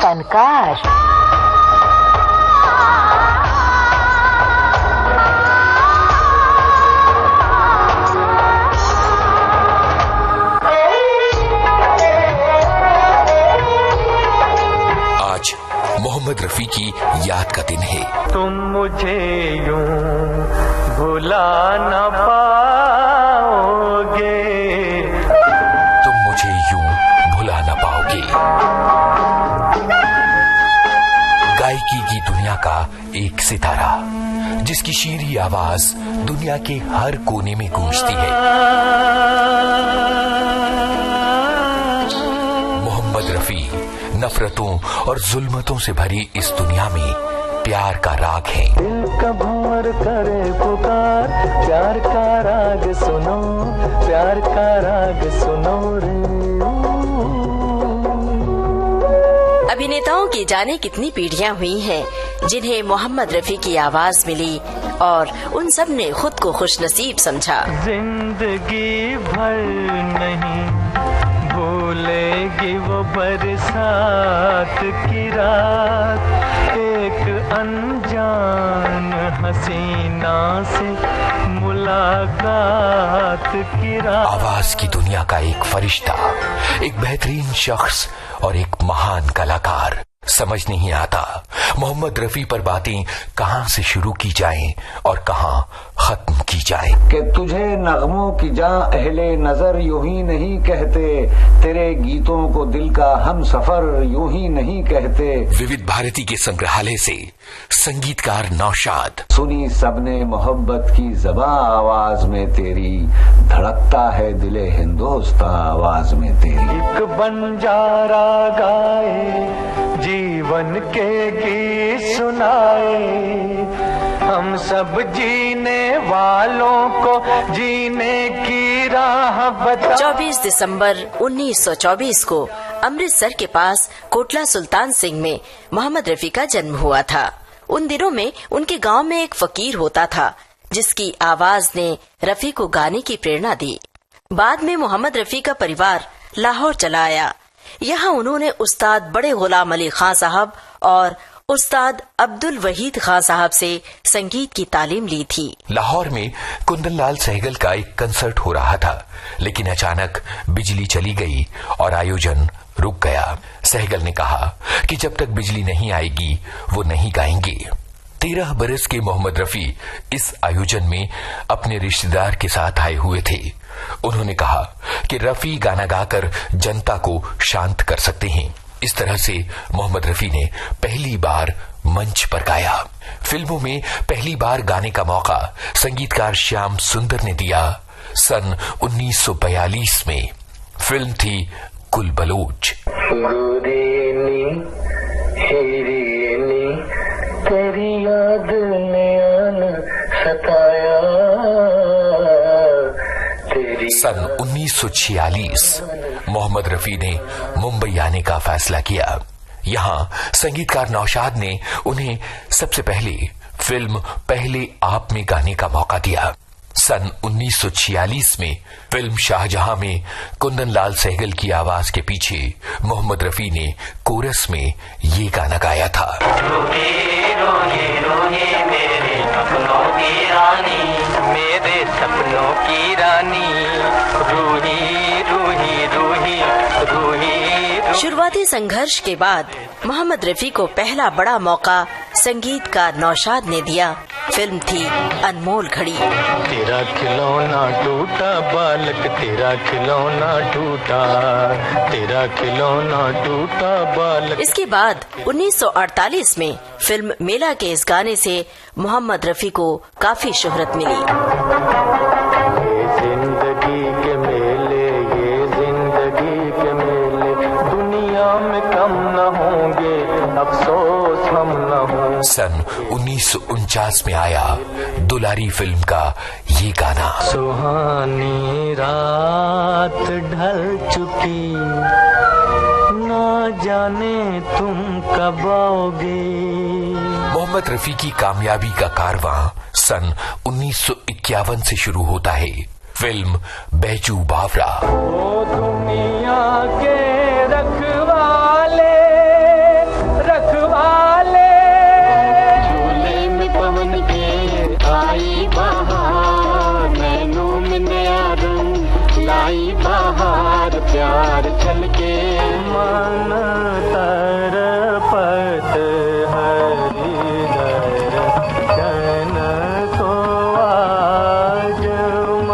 फनकार। आज मोहम्मद रफी की याद का दिन है। तुम मुझे यूं भुला न पाओगे, तुम मुझे यूं भुला न पाओगे। गायकी की दुनिया का एक सितारा, जिसकी शीरी आवाज दुनिया के हर कोने में गूंजती है। मोहम्मद रफी नफरतों और जुल्मतों से भरी इस दुनिया में प्यार का राग है। दिल का भंवर करे पुकार, प्यार का राग सुनो, प्यार का राग सुनो रे। अभिनेताओं की जाने कितनी पीढ़ियां हुई हैं जिन्हें मोहम्मद रफी की आवाज मिली और उन सब ने खुद को खुशनसीब समझा। जिंदगी भर नहीं भूलेगी वो बरसात की रात, एक अनजान हसीना से मुलाकात की रात। आवाज की दुनिया का एक फरिश्ता, एक बेहतरीन शख्स और एक महान कलाकार। समझ नहीं आता मोहम्मद रफी पर बातें कहां से शुरू की जाएं और कहां खत्म की जाएं। कि तुझे नगमों की जां अहले नजर यूं ही नहीं कहते, तेरे गीतों को दिल का हम सफर यूं ही नहीं कहते। विविध भारती के संग्रहालय से संगीतकार नौशाद। सुनी सबने मोहब्बत की ज़बां आवाज में तेरी, धड़कता है दिले हिंदोस्ता आवाज में तेरी। एक बंजारा गाए जीवन के गीत सुनाए, हम सब जीने वालों को जीने की राह बता। 24 दिसंबर 1924 को अमृतसर के पास कोटला सुल्तान सिंह में मोहम्मद रफी का जन्म हुआ था। उन दिनों में उनके गांव में एक फकीर होता था जिसकी आवाज ने रफी को गाने की प्रेरणा दी। बाद में मोहम्मद रफी का परिवार लाहौर चला आया। यहाँ उन्होंने उस्ताद बड़े गुलाम अली खां साहब और उस्ताद अब्दुल वहीद खां साहब से संगीत की तालीम ली थी। लाहौर में कुंदन लाल सहगल का एक कंसर्ट हो रहा था, लेकिन अचानक बिजली चली गई और आयोजन रुक गया। सहगल ने कहा कि जब तक बिजली नहीं आएगी वो नहीं गाएंगे। 13 बरस के मोहम्मद रफी इस आयोजन में अपने रिश्तेदार के साथ आए हुए थे। उन्होंने कहा कि रफी गाना गाकर जनता को शांत कर सकते हैं। इस तरह से मोहम्मद रफी ने पहली बार मंच पर गाया। फिल्मों में पहली बार गाने का मौका संगीतकार श्याम सुंदर ने दिया। सन 1942 में फिल्म थी गुल बलोच। तेरी याद ने आना सताया। सन 1946 मोहम्मद रफी ने मुंबई आने का फैसला किया। यहाँ संगीतकार नौशाद ने उन्हें सबसे पहले फिल्म पहले आप में गाने का मौका दिया। सन 1946 में फिल्म शाहजहां में कुंदन लाल सहगल की आवाज के पीछे मोहम्मद रफी ने कोरस में ये गाना गाया था। मेरे सपनों की रानी, रूही रूही रूही रूही। शुरुआती संघर्ष के बाद मोहम्मद रफी को पहला बड़ा मौका संगीतकार नौशाद ने दिया। फिल्म थी अनमोल घड़ी। तेरा खिलौना टूटा बालक, तेरा खिलौना टूटा, तेरा खिलौना टूटा बालक। इसके बाद 1948 में फिल्म मेला के इस गाने से मोहम्मद रफी को काफी शोहरत मिली। ये जिंदगी के मेले, ये जिंदगी के मेले, दुनिया में कम न होंगे, अफसोस हम न होंगे। सन 1949 में आया दुलारी फिल्म का ये गाना। सुहानी रात ढल चुकी, ना जाने तुम कब आओगे। मोहम्मद रफी की कामयाबी का कारवां सन 1951 से शुरू होता है। फिल्म बैजू बावरा। ओ दुनिया के रखवाले, मन तरपत हरिदर्शन को आज।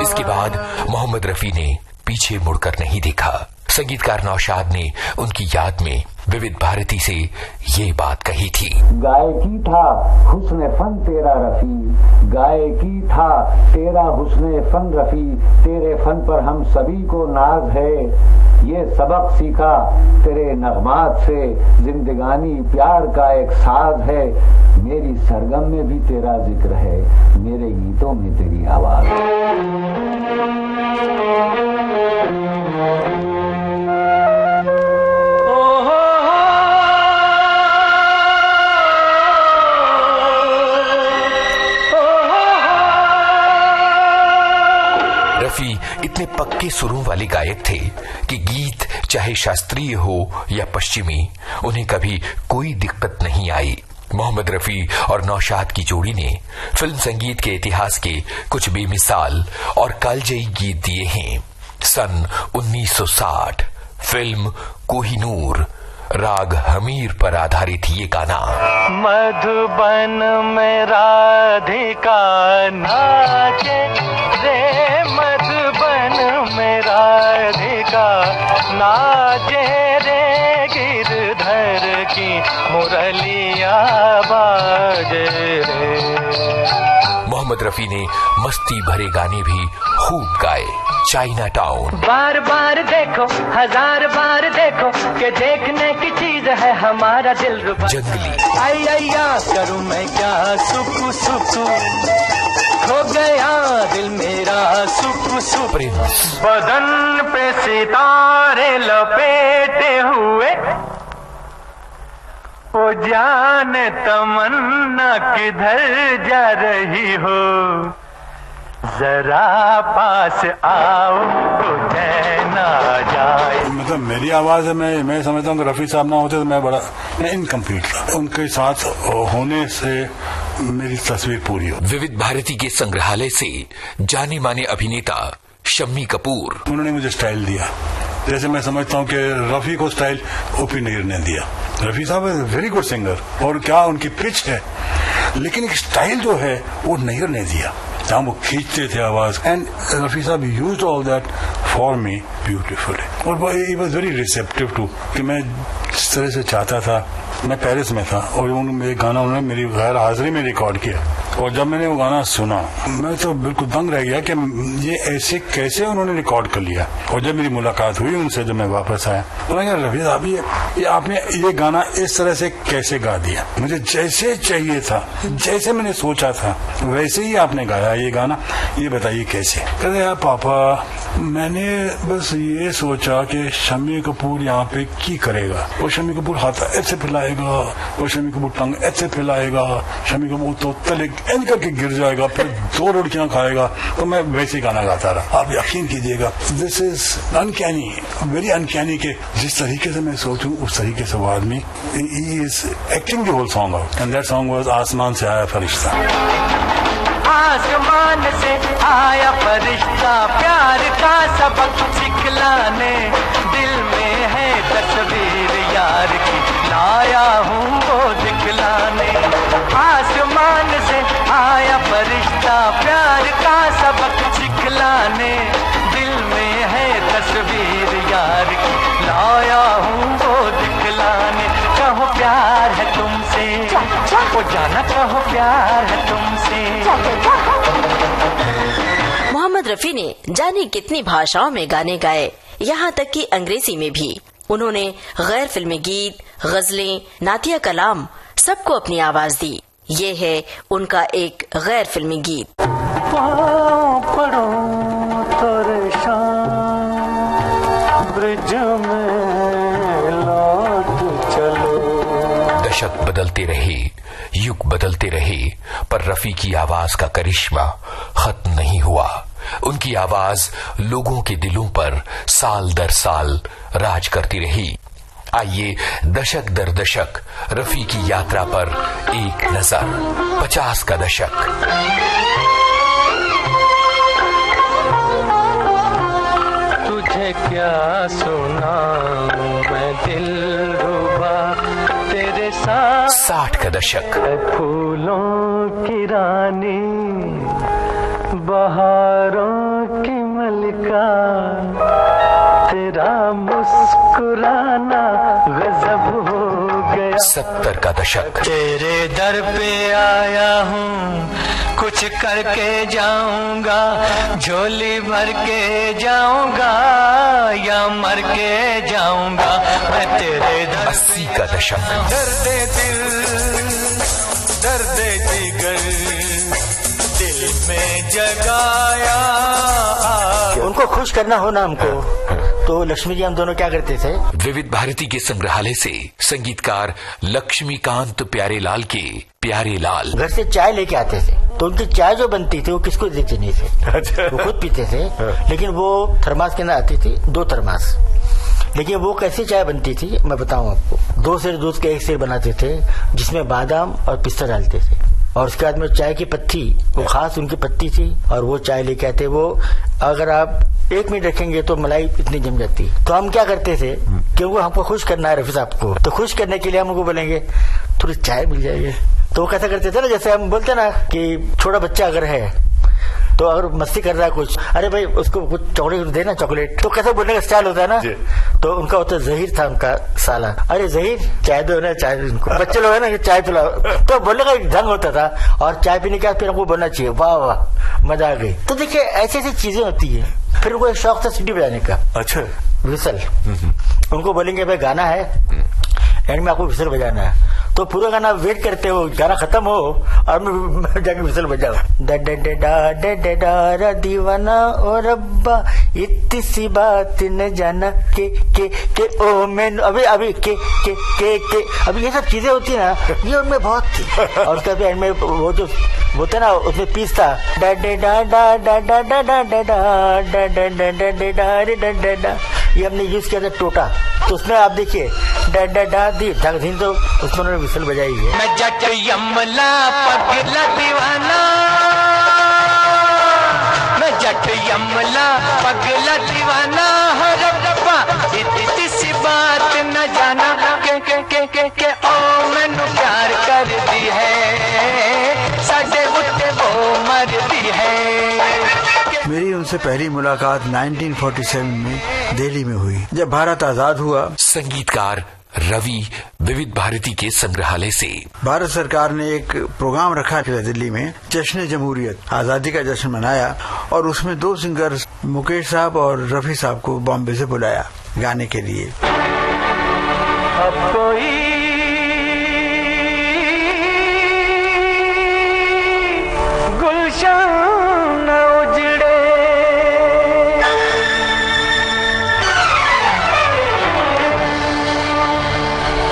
इसके बाद मोहम्मद रफी ने पीछे मुड़कर नहीं देखा। संगीतकार नौशाद ने उनकी याद में विविध भारती से ये बात कही थी। गायकी था हुस्न फन तेरा रफी, गायकी था तेरा हुस्न फन रफी, तेरे फन पर हम सभी को नाज है, ये सबक सीखा तेरे नगमात से, जिंदगानी प्यार का एक साज है, मेरी सरगम में भी तेरा जिक्र है, मेरे गीतों में तेरी आवाज। रफी इतने पक्के सुरों वाले गायक थे कि गीत चाहे शास्त्रीय हो या पश्चिमी, उन्हें कभी कोई दिक्कत नहीं आई। मोहम्मद रफी और नौशाद की जोड़ी ने फिल्म संगीत के इतिहास के कुछ बेमिसाल और कालजयी गीत दिए हैं। सन 1960 फिल्म कोहिनूर, राग हमीर पर आधारित ये गाना। मधुबन में राधिका नाचे रे, मधुबन में राधिका नाचे रे, गिरधर की मुरलिया बाजे रे। मोहम्मद रफी ने मस्ती भरे गाने भी खूब गाए। चाइना टाउन, बार बार देखो हजार बार देखो कि देखने की चीज है हमारा दिल रुबा। जंगली, अय्या करूं मैं क्या सुकु सुकु, खो गया दिल मेरा सुकु सुकु। प्रिंस, बदन पे सितारे लपेटे हुए, ओ जाने तमन्ना किधर जा रही हो, जरा पास आओ तो चैन आ जाए। मतलब मेरी आवाज है, मैं समझता हूँ कि रफी साहब ना होते तो मैं बड़ा इनकम्प्लीट था। उनके साथ होने से मेरी तस्वीर पूरी हो। विविध भारती के संग्रहालय से जाने माने अभिनेता शम्मी कपूर, उन्होंने मुझे स्टाइल दिया, जैसे मैं समझता हूँ कि रफी को स्टाइल ओपी नईर ने दिया। रफी साहब इज वेरी गुड सिंगर और क्या उनकी पिच है, लेकिन एक स्टाइल जो है वो नईर ने दिया, जहाँ वो खींचते थे आवाज। And Rafi sahab used all that for me beautifully, और he was very receptive to कि मैं जिस तरह से चाहता था। मैं पेरिस में था और मेरे गाना उन्होंने मेरी गैर हाजिरी में रिकॉर्ड किया, और जब मैंने वो गाना सुना मैं तो बिल्कुल दंग रह गया कि ये ऐसे कैसे उन्होंने रिकॉर्ड कर लिया। और जब मेरी मुलाकात हुई उनसे, जब मैं वापस आया, उन्होंने कहा रफी साहब ये आपने ये गाना इस तरह से कैसे गा दिया, मुझे जैसे चाहिए था, जैसे मैंने सोचा था वैसे ही आपने गाया ये गाना, ये बताइए कैसे। कहते यार पापा, मैंने बस ये सोचा कि शम्मी कपूर यहाँ पे की करेगा, और शम्मी कपूर हाथ ऐसे फैलाएगा, और शम्मी कपूर टंग ऐसे फैलाएगा, शम्मी कपूर तो तले एंड करके गिर जाएगा, फिर 2 रोटियां खाएगा, तो मैं वैसे गाना गाता रहा। आप यकीन कीजिएगा, this is uncanny, very uncanny के जिस तरीके से मैं सोचूं उस तरीके से वो आदमी ही is acting the whole song out. And that song was आसमान से आया फरिश्ता। आसमान से आया फरिश्ता, प्यार का सबक सिखलाने, दिल में है तस्वीर यार की, लाया हूँ वो दिखलाने। आसमान से आया फरिश्ता, प्यार का सबक सिखलाने, दिल में है तस्वीर यार की, लाया हूँ वो दिखलाने। कहो प्यार है तुमसे, वो जाना कहो प्यार है तुमसे। मोहम्मद रफी ने जाने कितनी भाषाओं में गाने गाए, यहाँ तक कि अंग्रेजी में भी। उन्होंने गैर फिल्मी गीत, गजलें, नातिया कलाम सबको अपनी आवाज दी। ये है उनका एक गैर फिल्मी गीत। पढ़ो तोरे शाम ब्रिज में लौट चलो। दशक बदलते रहे, युग बदलते रहे, पर रफी की आवाज का करिश्मा खत्म नहीं हुआ। उनकी आवाज लोगों के दिलों पर साल दर साल राज करती रही। आइए दशक दर दशक रफी की यात्रा पर एक नजर। 50 का दशक। तुझे क्या सुनाऊं मैं दिल 60 का दशक। फूलों की रानी, बहारों की मलिका, तेरा मुस्कुराना गजब हो गया। 70 का दशक। तेरे दर पे आया हूँ, कुछ करके जाऊंगा, झोली भर के जाऊंगा या मर के जाऊंगा मैं तेरे दर। 80 का दशक। दर्दे दिल, दर्दे जिगर, दिल में जगाया। उनको खुश करना हो ना हमको, तो लक्ष्मी जी हम दोनों क्या करते थे, विविध भारती के संग्रहालय से संगीतकार लक्ष्मीकांत प्यारेलाल के प्यारे लाल घर से चाय लेके आते थे, तो उनकी चाय जो बनती थी वो किसको देते नहीं थे, वो खुद पीते थे, लेकिन वो थर्मास के अंदर आती थी, 2 थर्मास। लेकिन वो कैसी चाय बनती थी मैं बताऊं आपको, 2 सेर दूध के 1 सेर बनाते थे, जिसमें बादाम और पिस्ता डालते थे, और उसके बाद में चाय की पत्ती, वो खास उनकी पत्ती थी, और वो चाय लेके आते। वो अगर आप 1 मिनट रखेंगे तो मलाई इतनी जम जाती। तो हम क्या करते थे, क्योंकि हमको खुश करना है रफी साहब को, तो खुश करने के लिए हम उनको बोलेंगे थोड़ी चाय मिल जाएगी। तो वो कैसा करते थे ना, जैसे हम बोलते ना कि छोटा बच्चा अगर है तो अगर मस्ती कर रहा है कुछ, अरे भाई उसको कुछ चॉकलेट देना, चॉकलेट, तो कैसा बोलने का स्टाइल होता है ना, तो उनका होता जहीर था उनका साला, अरे जहीर चाय दो ना, चाय उनको बच्चे लोग है ना कि चाय पिलाओ, तो बोलने का एक ढंग होता था, और चाय पीने के बाद फिर हमको बोलना चाहिए वाह वाह मजा आ गई। तो देखिए ऐसी ऐसी चीजें होती है। फिर उनको एक शौक था सीटी बजाने का, अच्छा विसल, उनको बोलेंगे भाई गाना है, एंड में आपको विसल बजाना है, तो पूरा गाना वेट करते हो, गाना खत्म हो और मैं जाके विसल बजाओ, डा दीवाना और रब्बा इतनी सी बात न जाना के ओ मैं अभी के अभी ये सब चीजें होती ना, ये उनमें बहुत थी। और उसके एंड में वो जो होता ना, उसमें पीस था डा डा डा डा डा डा डा डा डा डा डा डा डा डा, ये हमने यूज किया था टोटा, तो उसमें आप देखिए डा डा डा दी धीन, तो उसमें उन्होंने विसल बजाई है। मैं जट यमला पगला दीवाना, मैं जट यमला पगला दीवाना, हर रब्बा इतनी सी बात न जाना के ओ मैनू प्यार कर दी है, साडे उत्ते वो मर दी है। मेरी उनसे पहली मुलाकात 1947 में दिल्ली में हुई, जब भारत आजाद हुआ। संगीतकार रवि विविध भारती के संग्रहालय से। भारत सरकार ने एक प्रोग्राम रखा था दिल्ली में, जश्न जमहूरियत, आजादी का जश्न मनाया, और उसमें 2 सिंगर मुकेश साहब और रफी साहब को बॉम्बे से बुलाया गाने के लिए। अब कोई गुलशन न उजड़े,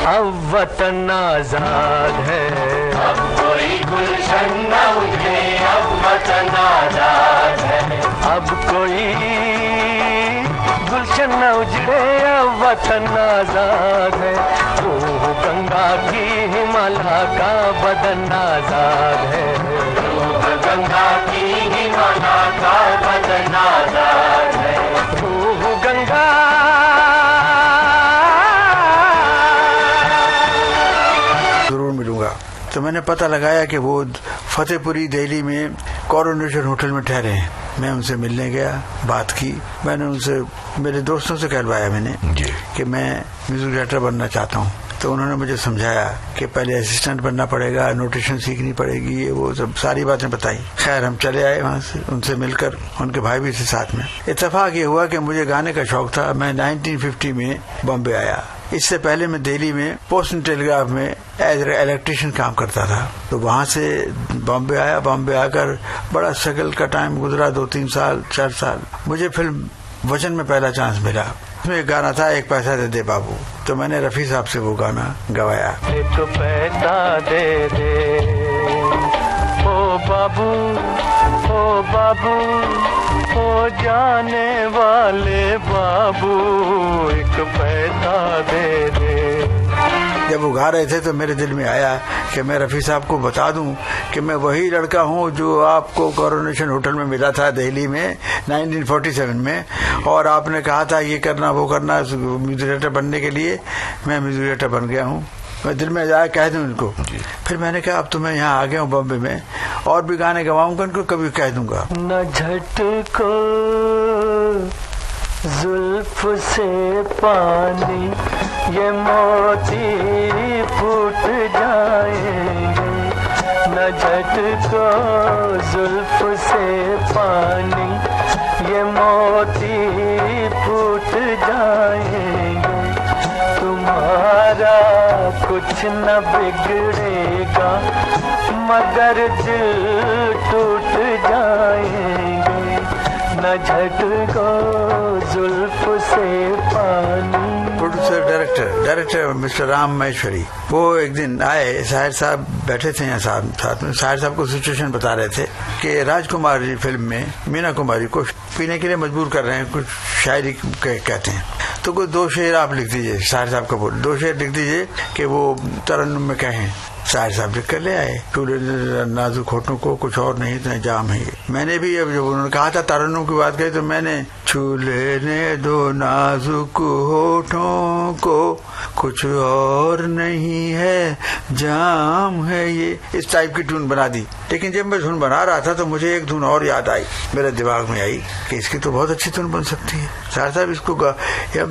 अब वतन आजाद है, अब कोई गुलशन न उजड़े, अब वतन आजाद है, अब कोई गुलशन न उजड़े, अब वतन आजाद है, रूह गंगा की हिमालय का बदन आजाद है, रूह गंगा की हिमालय का बदन आजाद है, रूह गंगा जरूर मिलूंगा। तो मैंने पता लगाया कि वो फतेहपुरी दिल्ली में कोरोनेशन होटल में ठहरे हैं। मैं उनसे मिलने गया, बात की, मैंने उनसे, मेरे दोस्तों से कहलवाया मैंने कि मैं म्यूजिक डायरेक्टर बनना चाहता हूँ। तो उन्होंने मुझे समझाया कि पहले असिस्टेंट बनना पड़ेगा, नोटेशन सीखनी पड़ेगी, ये वो सब सारी बातें बताई। खैर हम चले आए वहाँ से, उनसे मिलकर, उनके भाई भी थे साथ में। इत्तेफाक ये हुआ कि मुझे गाने का शौक था। मैं 1950 में बॉम्बे आया। इससे पहले मैं दिल्ली में पोस्ट एंड टेलीग्राफ में एज इलेक्ट्रिशियन काम करता था। तो वहाँ से बॉम्बे आया। बॉम्बे आकर बड़ा स्ट्रगल का टाइम गुजरा, 2-3 साल 4 साल। मुझे फिल्म वचन में पहला चांस मिला। उसमें एक गाना था, एक पैसा दे दे बाबू। तो मैंने रफी साहब से वो गाना गवाया। एक पैसा दे दे ओ बाबू, ओ बाबू, ओ जाने वाले बाबू, एक पैसा दे दे। जब वो गा रहे थे तो मेरे दिल में आया कि मैं रफी साहब को बता दूं कि मैं वही लड़का हूं जो आपको कोरोनेशन होटल में मिला था दिल्ली में 1947 में, और आपने कहा था ये करना वो करना म्यूजिक डायरेक्टर बनने के लिए। मैं म्यूजिक डायरेक्टर बन गया हूं मैं दिल में आया कह दूं उनको। फिर मैंने कहा अब तो मैं यहाँ आ गया हूँ बॉम्बे में, और भी गाने गवाऊंगा उनको, कभी कह दूंगा। न झटको जुल्फ से पानी, ये मोती फूट जाएंगे। न झटको जुल्फ से पानी, ये मोती फूट जाएंगे। तुम्हारा कुछ न बिगड़ेगा, मगर दिल टूट जाएंगे। न झटको जुल्फ से पानी। Producer director mister Ram Maheshwari, वो एक दिन आए, साहिर साहब बैठे थे यहाँ साथ में। साहिर साहब को सिचुएशन बता रहे थे कि राजकुमारी फिल्म में मीना कुमारी को पीने के लिए मजबूर कर रहे हैं, कुछ शायरी कहते हैं, तो कोई 2 शेर आप लिख दीजिए। साहिर साहब को बोले 2 शेर लिख दीजिए कि वो तरन्नुम में कहें। साहिर साहब लिख कर ले आए, टूले नाजुक होठों को कुछ और नहीं इतना जाम है। मैंने भी अब जब उन्होंने कहा था तरन्नुम की बात कही, तो मैंने छू लेने दो नाजुक होठों को, कुछ और नहीं है जाम है ये, इस टाइप की टून बना दी। लेकिन जब मैं धुन बना रहा था तो मुझे एक धुन और याद आई, मेरे दिमाग में आई कि इसकी तो बहुत अच्छी धुन बन सकती है। साहिर साहब इसको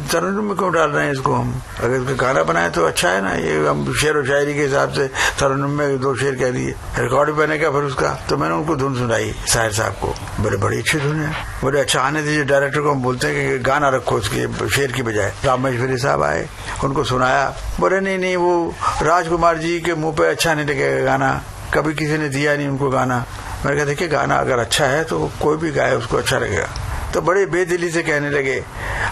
तरन्नुम में क्यों डाल रहे हैं इसको हम, अगर इसका गाना बनाए तो अच्छा है ना। ये हम शेर और शायरी के हिसाब से तरन्नुम में 2 शेर कह दिए, रिकॉर्ड बनेगा फिर उसका। तो मैंने उनको धुन सुनाई साहिर साहब को, बोले बड़ी अच्छी धुन है, बोले अच्छा आने दीजिए डायरेक्टर को, हम बोलते हैं कि गाना रखो उसके शेर की बजाय। राम महेश्वरी साहब आए, उनको सुनाया, बोले नहीं वो राजकुमार जी के मुंह पे अच्छा नहीं लगेगा गाना, कभी किसी ने दिया नहीं उनको गाना। मैंने कहा देखिए गाना अगर अच्छा है तो कोई भी गाए उसको अच्छा लगेगा। तो बड़े बेदिली से कहने लगे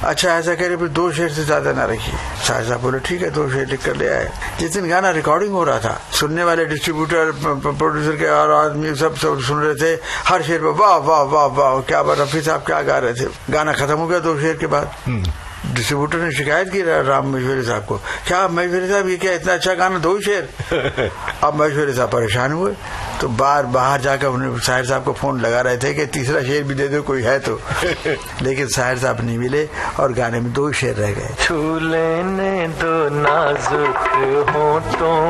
अच्छा ऐसा कह रहे, फिर 2 शेर से ज्यादा ना रखिए। साहिर साहब बोले ठीक है 2 शेर लिख कर ले आए। जिस दिन गाना रिकॉर्डिंग हो रहा था, सुनने वाले डिस्ट्रीब्यूटर प्रोड्यूसर के और आदमी सब सुन रहे थे, हर शेर पे वाह वाह वाह वाह, क्या बात, रफी साहब क्या गा रहे थे। गाना खत्म हो गया 2 शेर के बाद। डिस्ट्रीब्यूटर ने शिकायत की राम महेश्वरी साहब को, क्या महेश्वरी साहब ये क्या इतना अच्छा गाना 2 शेर। अब महेश्वरी साहब परेशान हुए, तो बाहर जाकर उन्हें साहिर साहब को फोन लगा रहे थे कि तीसरा शेर भी दे दो कोई है तो। लेकिन साहिर साहब नहीं मिले और गाने में 2 शेर रह गए। छू लेने दो नाजुक होठों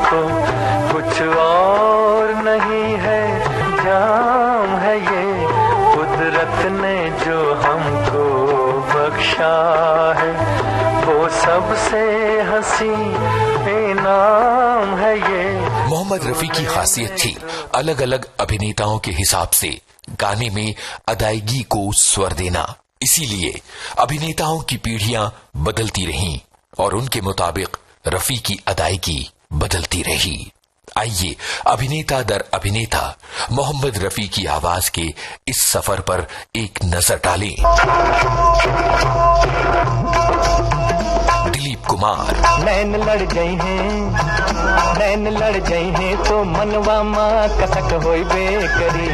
को, कुछ और नहीं है जाम है ये, कुदरत ने जो हमको बख्शा है, वो सबसे हंसी इनाम है ये। मोहम्मद रफी की खासियत थी अलग अलग अभिनेताओं के हिसाब से गाने में अदायगी को स्वर देना। इसीलिए अभिनेताओं की पीढ़ियां बदलती रहीं और उनके मुताबिक रफी की अदायगी बदलती रही। आइए अभिनेता दर अभिनेता मोहम्मद रफी की आवाज के इस सफर पर एक नजर डालें। दिलीप कुमार। नैन लड़ गई हैं तो मनवा माँ कसक होई बेकरी,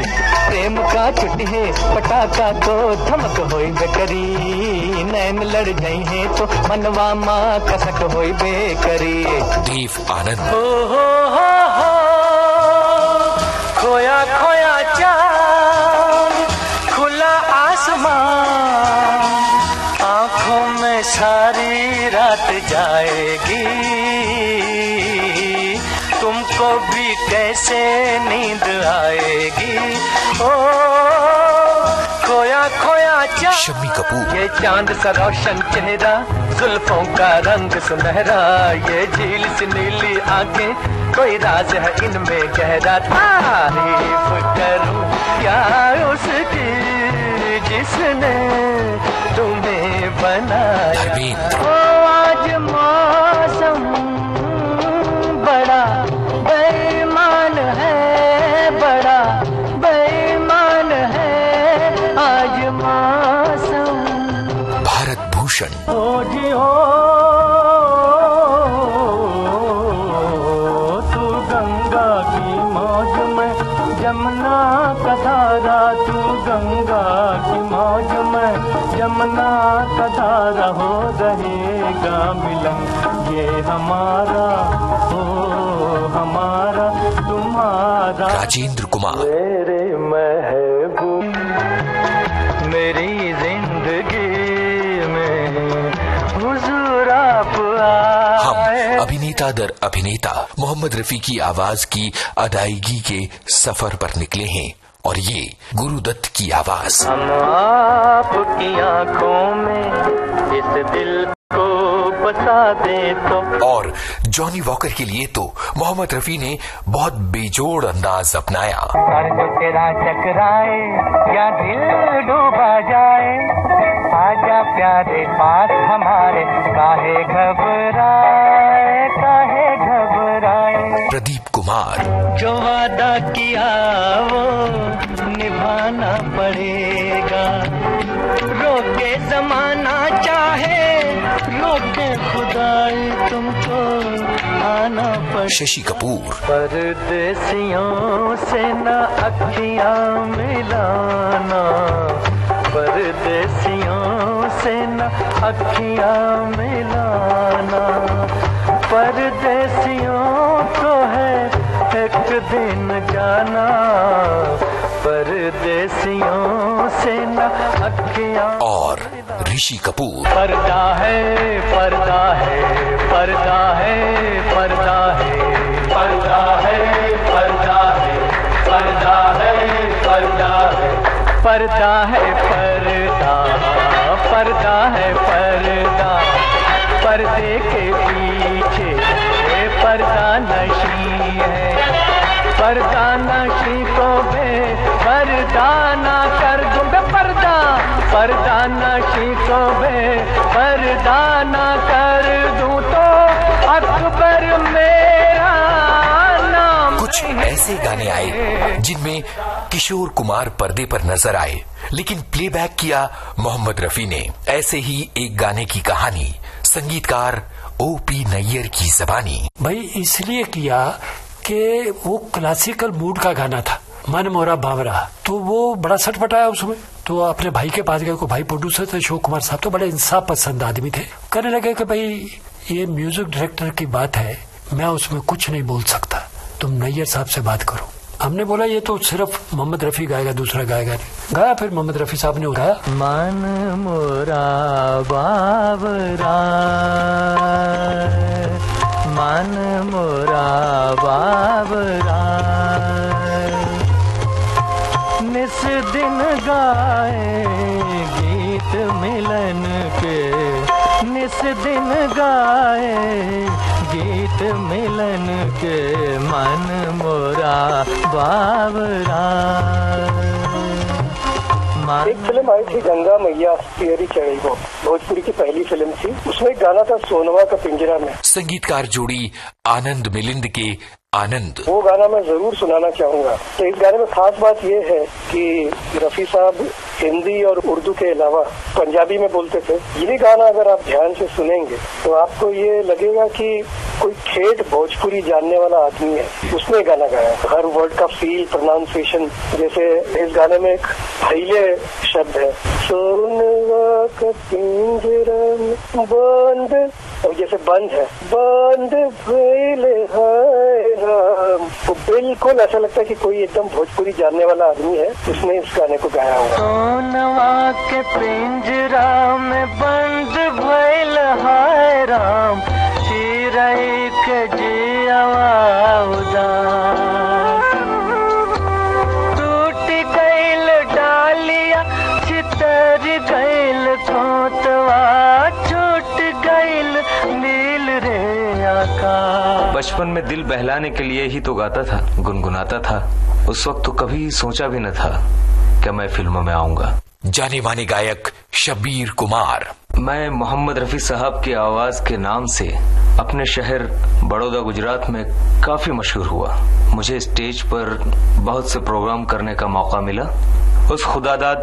प्रेम का छुट्टी है पटाखा तो धमक होई बेकरी। नैन लड़ गई हैं तो मनवा माँ कसक होई बेकरी। देव आनंद। हो खोया खोया चांद, खुला आसमान, आंखों में सारी रात जाएगी, तुमको भी कैसे नींद आएगी। ओ खोया खोया चांद। शम्मी कपूर। ये चांद सा रोशन चेहरा, जुल्फों का रंग सुनहरा, ये झील सी नीली आंखें, कोई राज है इनमें गहरा। तारीफ करूं क्या उसकी जिसने तुम्हें बनाया। ओ आज मौसम बड़ा बेईमान है, बड़ा बेईमान है आज मौसम। भारत भूषण। ओ जी हो तू गंगा की मौज में, जमुना का धारा, तू गंगा की मौज में, जमुना का धारा, हो रहेगा मिलन ये हमारा, हो हमारा तुम्हारा। राजेंद्र कुमार। मेरे महबूब मेरी जिंदगी में हुजूर आप आए। हम अभिनेता अभिनेता दर अभिनेता मोहम्मद रफी की आवाज की अदायगी के सफर पर निकले हैं और ये गुरुदत्त की आवाज। हम आपकी आंखों में इस दिल को बसा दे तो। और जॉनी वॉकर के लिए तो मोहम्मद रफी ने बहुत बेजोड़ अंदाज अपनाया। सर जो तेरा टकराए या दिल डूबा जाए, आजा प्यारे पास हमारे, काहे घबराए काहे घबराए। प्रदीप कुमार। जो वादा किया वो निभाना पड़ेगा, रोके जमाना चाहे रोके खुदाई, तुमको आना पड़ेगा। शशि कपूर। परदेसियों से न अखियां मिलाना, परदेसियों से न अखियां मिलाना, परदेसियों को है एक दिन जाना, परदेसियों से न अखियां। और ऋषि कपूर। पर्दा है पर्दा है पर्दा है पर्दा है पर्दा है पर्दा है पर्दा है पर्दा है पर्दा है पर्दा पर्दा है पर्दा, पर्दे के पीछे पर्दा नशी है, पर्दा नशी को पर्दा ना कर दूं पर्दा, पर्दा नशी को पर्दा ना कर दूं तो अकबर मेरा नाम। कुछ ऐसे गाने आए जिनमें किशोर कुमार पर्दे पर नजर आए, लेकिन प्लेबैक किया मोहम्मद रफी ने। ऐसे ही एक गाने की कहानी संगीतकार ओपी नैयर की जबानी। भाई इसलिए किया कि वो क्लासिकल मूड का गाना था, मन मोरा बावरा, तो वो बड़ा सटपटाया उसमें। तो अपने भाई के पास गए, को भाई प्रोड्यूसर थे अशोक कुमार साहब, तो बड़े इंसाफ पसंद आदमी थे। कहने लगे कि भाई ये म्यूजिक डायरेक्टर की बात है, मैं उसमें कुछ नहीं बोल सकता, तुम नैयर साहब से बात करो। हमने बोला ये तो सिर्फ मोहम्मद रफी गाएगा, दूसरा गाएगा नहीं। गाया, फिर मोहम्मद रफी साहब ने गाया। मन मोरा बावरा, मन मोरा बावरा, निस दिन गाए गीत मिलन के, निस दिन गाए गीत मिलन के, मन मोरा बावरा। एक फिल्म आई थी गंगा मैया पियरी चढ़ी को, भोजपुरी की पहली फिल्म थी। उसमें एक गाना था सोनवा का पिंजरा में। संगीतकार जोड़ी आनंद मिलिंद के आनंद। वो गाना मैं जरूर सुनाना चाहूंगा। तो इस गाने में खास बात ये है कि रफी साहब हिंदी और उर्दू के अलावा पंजाबी में बोलते थे। ये गाना अगर आप ध्यान से सुनेंगे तो आपको ये लगेगा कि कोई ठेठ भोजपुरी जानने वाला आदमी है, उसने गाना गाया। हर वर्ड का फील, प्रोनाउंसिएशन, जैसे इस गाने में एक हईले शब्द है, सोनवा का पिंजरा बंद, और जैसे बंद है, बंद भइले हाय राम। तो बिल्कुल ऐसा लगता है कि कोई एकदम भोजपुरी जानने वाला आदमी है, उसने इस गाने को गाया होगा। सोनवा के पिंजरा में बंद भइल हाय राम, चिरई के जियावा उदास, टूट गइल डालिया चितर गइल खोतवा, छूट गइल नील रे आकाश। बचपन में दिल बहलाने के लिए ही तो गाता था, गुनगुनाता था। उस वक्त तो कभी सोचा भी न था कि मैं फिल्मों में आऊंगा। जाने माने गायक शब्बीर कुमार। मैं मोहम्मद रफी साहब की आवाज के नाम से अपने शहर बड़ौदा गुजरात में काफी मशहूर हुआ। मुझे स्टेज पर बहुत से प्रोग्राम करने का मौका मिला। उस खुदादाद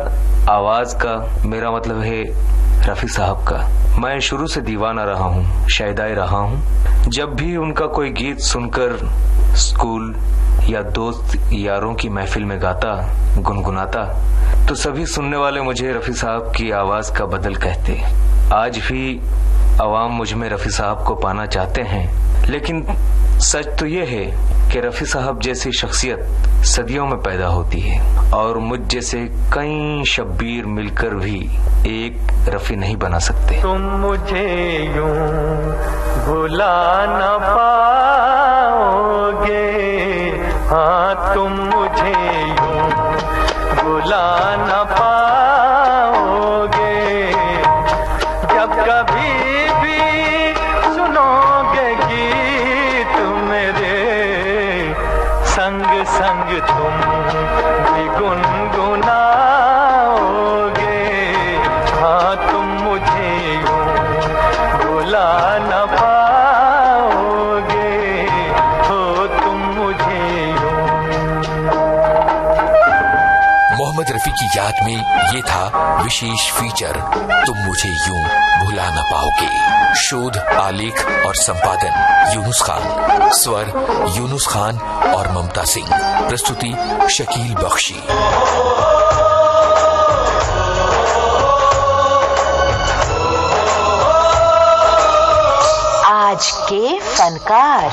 आवाज का मेरा मतलब है रफी साहब का। मैं शुरू से दीवाना रहा हूँ, शायदाई रहा हूँ। जब भी उनका कोई गीत सुनकर स्कूल या दोस्त यारों की महफिल में गाता, गुनगुनाता, तो सभी सुनने वाले मुझे रफी साहब की आवाज का बदल कहते। आज भी अवाम मुझ में रफी साहब को पाना चाहते हैं, लेकिन सच तो यह है कि रफी साहब जैसी शख्सियत सदियों में पैदा होती है और मुझ जैसे कई शब्बीर मिलकर भी एक रफी नहीं बना सकते। तुम मुझे यूं भुला न पाओगे, हाँ तुम मुझे यूं भुला न पाओगे, जब कभी भी सुनोगे गीत मेरे, संग संग तुम भी गुनगुनाओगे, हाँ तुम मुझे यूं भुला न पाओगे, हो तुम मुझे यूं। मोहम्मद रफी की याद में ये था विशेष फीचर तुम मुझे यूं भुला न पाओगे। शोध, आलेख और संपादन यूनुस खान, स्वर यूनुस खान और ममता सिंह, प्रस्तुति शकील बख्शी। आज के फनकार।